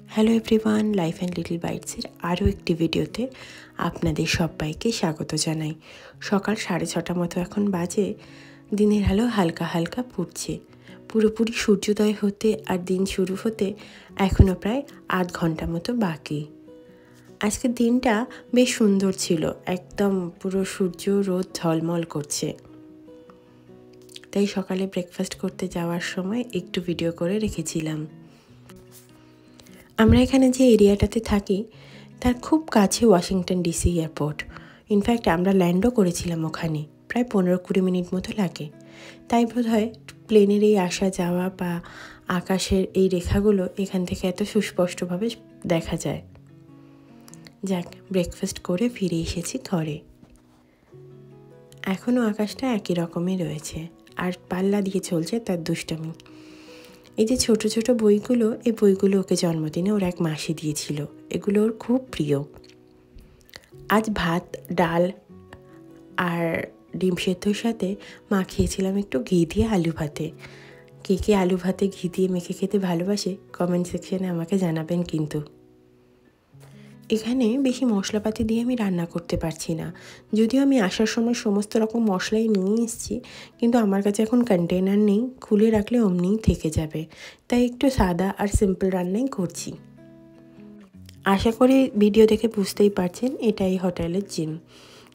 Hello everyone, life and little বাইটসের আরও একটি ভিডিওতে আপনাদের সবাইকে স্বাগত জানাই। সকাল 6:30 মতো এখন বাজে। দিনের আলো হালকা হালকা ফুটছে। পুরোপুরি সূর্যোদয় হতে আর দিন শুরু হতে এখনও প্রায় 8 ঘন্টা মতো বাকি। আজকের দিনটা বেশ সুন্দর ছিল, একদম পুরো সূর্য রোদ ঝলমল করছে। তাই সকালে ব্রেকফাস্ট করতে যাওয়ার সময় একটু ভিডিও করে রেখেছিলাম। আমরা এখানে যে এরিয়াটাতে থাকি তার খুব কাছে ওয়াশিংটন ডিসি এয়ারপোর্ট। ইনফ্যাক্ট আমরা ল্যান্ডও করেছিলাম ওখানে, প্রায় 15-20 মিনিট মতো লাগে। তাই বোধহয় প্লেনের এই আসা যাওয়া বা আকাশের এই রেখাগুলো এখান থেকে এত সুস্পষ্টভাবে দেখা যায়। যাক, ব্রেকফাস্ট করে ফিরে এসেছি ঘরে। এখনও আকাশটা একই রকমই রয়েছে আর পাল্লা দিয়ে চলছে তার দুষ্টামি। এই যে ছোট ছোট বইগুলো, এই বইগুলো ওকে জন্মদিনে ওর এক মাসি দিয়েছিল। এগুলো ওর খুব প্রিয়। আজ ভাত, ডাল আর ডিম সেদ্ধর সাথে মাখিয়েছিলাম একটু ঘি দিয়ে আলু ভাতে। কে কে আলু ভাতে ঘি দিয়ে মেখে খেতে ভালোবাসে কমেন্ট সেকশনে আমাকে জানাবেন। কিন্তু এখানে বেশি মশলাপাতি দিয়ে আমি রান্না করতে পারছি না, যদিও আমি আসার সময় সমস্ত রকম মশলাই নিয়ে এসেছি, কিন্তু আমার কাছে এখন কন্টেনার নেই, খুলে রাখলে অমনিই থেকে যাবে। তাই একটু সাদা আর সিম্পল রান্নাই করছি। আশা করি ভিডিও দেখে বুঝতেই পারছেন এটাই হোটেলের জিম।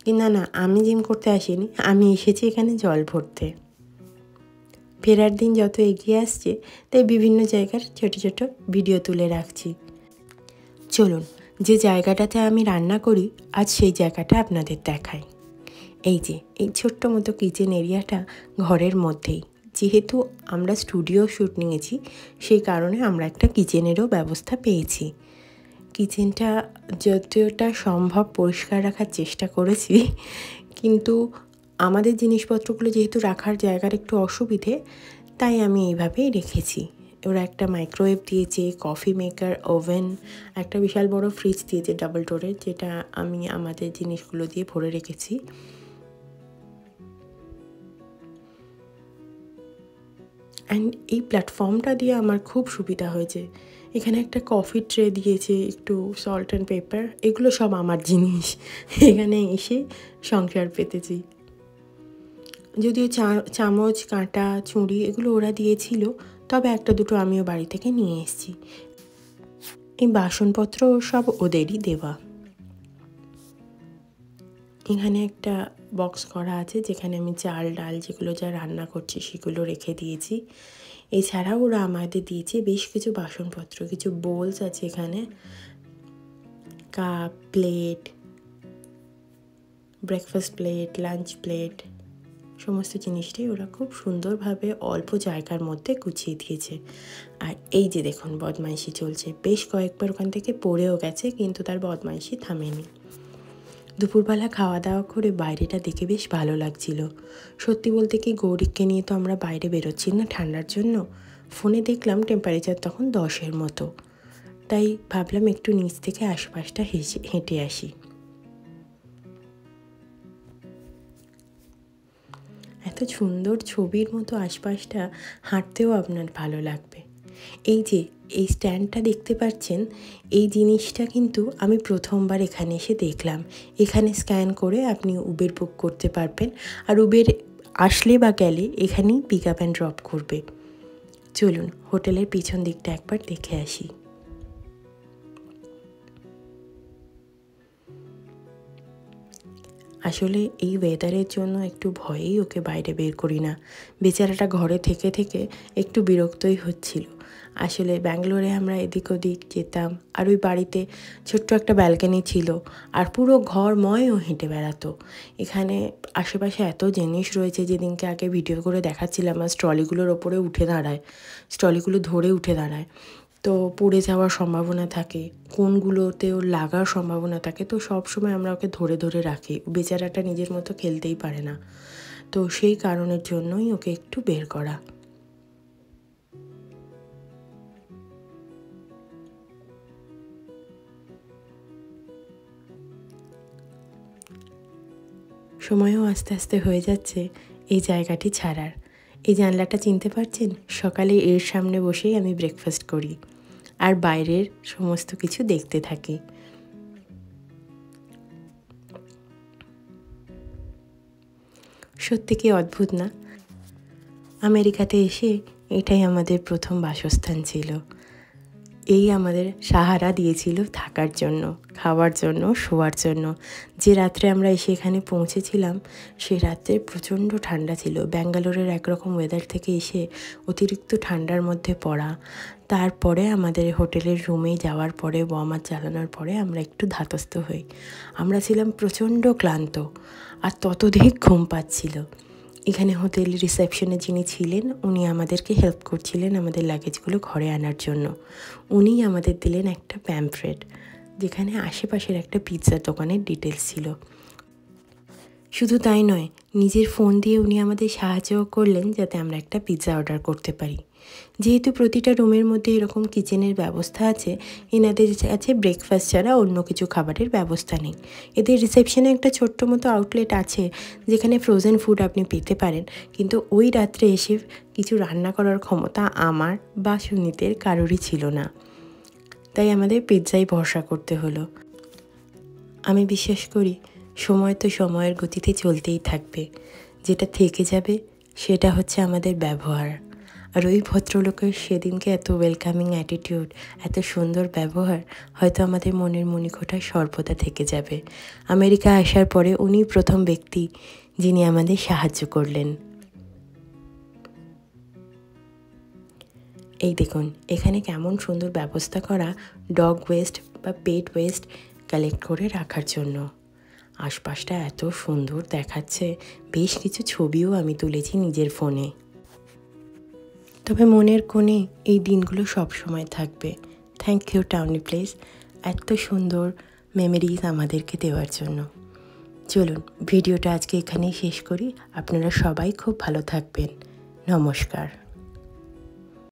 কিন্তু না, আমি জিম করতে আসিনি, আমি এসেছি এখানে জল ভরতে। ফেরার দিন যত এগিয়ে আসছে তাই বিভিন্ন জায়গার ছোট ছোট ভিডিও তুলে রাখছি। চলুন, যে জায়গাটাতে আমি রান্না করি আজ সেই জায়গাটা আপনাদের দেখাই। এই যে এই ছোট্ট মতো কিচেন এরিয়াটা ঘরের মধ্যেই। যেহেতু আমরা স্টুডিও শ্যুট নিয়েছি, সেই কারণে আমরা একটা কিচেনেরও ব্যবস্থা পেয়েছি। কিচেনটা যতটা সম্ভব পরিষ্কার রাখার চেষ্টা করেছি, কিন্তু আমাদের জিনিসপত্রগুলো যেহেতু রাখার জায়গার একটু অসুবিধে, তাই আমি এইভাবেই রেখেছি। ওরা একটা মাইক্রোওয়েভ দিয়েছে, কফি মেকার, ওভেন, একটা বিশাল বড় ফ্রিজ দিয়েছে ডাবল ডোরের, যেটা আমি আমাদের জিনিসগুলো দিয়ে ভরে রেখেছি। অ্যান্ড এই প্ল্যাটফর্মটা দিয়ে আমার খুব সুবিধা হয়েছে। এখানে একটা কফি ট্রে দিয়েছে, একটু সল্ট অ্যান্ড পেপার, এগুলো সব আমার জিনিস। এখানে এসে সংসার পেতেছি। যদিও চামচ, কাঁটা, ছুরি এগুলো ওরা দিয়েছিল, তবে একটা দুটো আমিও বাড়ি থেকে নিয়ে এসেছি। এই বাসনপত্র সব ওদেরই দেওয়া। এখানে একটা বক্স করা আছে যেখানে আমি চাল, ডাল যেগুলো যা রান্না করছি সেগুলো রেখে দিয়েছি। এছাড়াও ওরা আমাদের দিয়েছে বেশ কিছু বাসনপত্র, কিছু বোলস আছে এখানে, cup, plate, breakfast plate, lunch plate, সমস্ত জিনিসটাই ওরা খুব সুন্দরভাবে অল্প জায়গার মধ্যে গুছিয়ে দিয়েছে। আর এই যে দেখুন, বদমাইশি চলছে। বেশ কয়েকবার ওখান থেকে পড়েও গেছে, কিন্তু তার বদমাইশি থামেনি। দুপুরবেলা খাওয়া দাওয়া করে বাইরেটা দেখে বেশ ভালো লাগছিল। সত্যি বলতে কি, গৌরিককে নিয়ে তো আমরা বাইরে বেরোচ্ছি না ঠান্ডার জন্য। ফোনে দেখলাম টেম্পারেচার তখন 10-এর মতো, তাই ভাবলাম একটু নিচ থেকে আশপাশটা হেঁটে আসি। এত সুন্দর ছবির মতো আশপাশটা, হাঁটতেও আপনার ভালো লাগবে। এই যে এই স্ট্যান্ডটা দেখতে পাচ্ছেন, এই জিনিসটা কিন্তু আমি প্রথমবার এখানে এসে দেখলাম। এখানে স্ক্যান করে আপনি উবের বুক করতে পারবেন, আর উবের আসলে বা গেলে এখানেই পিক আপ অ্যান্ড ড্রপ করবে। চলুন হোটেলের পিছন দিকটা একবার দেখে আসি। আসলে এই ওয়েদারের জন্য একটু ভয়েই ওকে বাইরে বের করি না। বেচারাটা ঘরে থেকে থেকে একটু বিরক্তই হচ্ছিল। আসলে ব্যাঙ্গালোরে আমরা এদিক ওদিক যেতাম, আর ওই বাড়িতে ছোট্ট একটা ব্যালকনি ছিল, আর পুরো ঘরময় ও হেঁটে বেড়াতো। এখানে আশেপাশে এত জিনিস রয়েছে, যেদিনকে আগে ভিডিও করে দেখাচ্ছিলাম, আর স্ট্রলিগুলোর ওপরে উঠে দাঁড়ায়, স্ট্রলিগুলো ধরে উঠে দাঁড়ায়, তো পড়ে যাওয়ার সম্ভাবনা থাকে, কোনগুলোতে ওর লাগার সম্ভাবনা থাকে। তো সব সময় আমরা ওকে ধরে ধরে রাখি, বেচারাটা নিজের মতো খেলতেই পারে না। তো সেই কারণের জন্যই ওকে একটু বের করা। সময়ও আস্তে আস্তে হয়ে যাচ্ছে এই জায়গাটি ছাড়ার। এই জানলাটা চিনতে পারছেন? সকালে এর সামনে বসেই আমি ব্রেকফাস্ট করি। আর বাইরের সমস্ত কিছু দেখতে থাকি। সত্যি কি অদ্ভুত না? আমেরিকাতে এসে এটাই আমাদের প্রথম বাসস্থান ছিল। এই আমাদের সাহারা দিয়েছিল থাকার জন্য, খাওয়ার জন্য, শোয়ার জন্য। যে রাত্রে আমরা এসে এখানে পৌঁছেছিলাম সে রাত্রে প্রচণ্ড ঠান্ডা ছিল। ব্যাঙ্গালোরের একরকম ওয়েদার থেকে এসে অতিরিক্ত ঠান্ডার মধ্যে পড়া। তারপরে আমাদের হোটেলের রুমে যাওয়ার পরে ওয়ার্মার চালানোর পরে আমরা একটু ধাতস্থ হই। আমরা ছিলাম প্রচণ্ড ক্লান্ত আর ততোধিক ঘুম পাচ্ছিল। এখানে হোটেল রিসেপশনে যিনি ছিলেন উনি আমাদেরকে হেল্প করছিলেন আমাদের লাগেজগুলো ঘরে আনার জন্য। উনিই আমাদের দিলেন একটা প্যাম্পলেট যেখানে আশেপাশের একটা পিৎজার দোকানের ডিটেলস ছিল। শুধু তাই নয়, নিজের ফোন দিয়ে উনি আমাদের সাহায্যও করলেন যাতে আমরা একটা পিৎজা অর্ডার করতে পারি। যেহেতু প্রতিটা রুমের মধ্যে এরকম কিচেনের ব্যবস্থা আছে, এনাদের কাছে ব্রেকফাস্ট ছাড়া অন্য কিছু খাবারের ব্যবস্থা নেই। এদের রিসেপশনে একটা ছোট্ট মতো আউটলেট আছে যেখানে ফ্রোজেন ফুড আপনি পেতে পারেন, কিন্তু ওই রাত্রে এসে কিছু রান্না করার ক্ষমতা আমার বা সুনীতের কারোরই ছিল না। তাই আমাদের পিৎজাই ভরসা করতে হলো। আমি বিশ্বাস করি সময় তো সময়ের গতিতে চলতেই থাকবে, যেটা থেকে যাবে সেটা হচ্ছে আমাদের ব্যবহার। আর ওই ভদ্রলোকের সেদিনকে এত ওয়েলকামিং অ্যাটিটিউড, এত সুন্দর ব্যবহার হয়তো আমাদের মনের মণিকোঠায় সর্বদা থেকে যাবে। আমেরিকা আসার পরে উনি প্রথম ব্যক্তি যিনি আমাদের সাহায্য করলেন। এই দেখুন এখানে কেমন সুন্দর ব্যবস্থা করা ডগ ওয়েস্ট বা পেট ওয়েস্ট কালেক্ট করে রাখার জন্য। আশপাশটা এত সুন্দর দেখাচ্ছে, বেশ কিছু ছবিও আমি তুলেছি নিজের ফোনে। তবে মনের কোণে এই দিনগুলো সব সময় থাকবে। থ্যাংক ইউ টাউনি প্লেস এত সুন্দর মেমোরিজ আমাদেরকে দেওয়ার জন্য। চলুন ভিডিওটা আজকে এখানেই শেষ করি। আপনারা সবাই খুব ভালো থাকবেন। নমস্কার।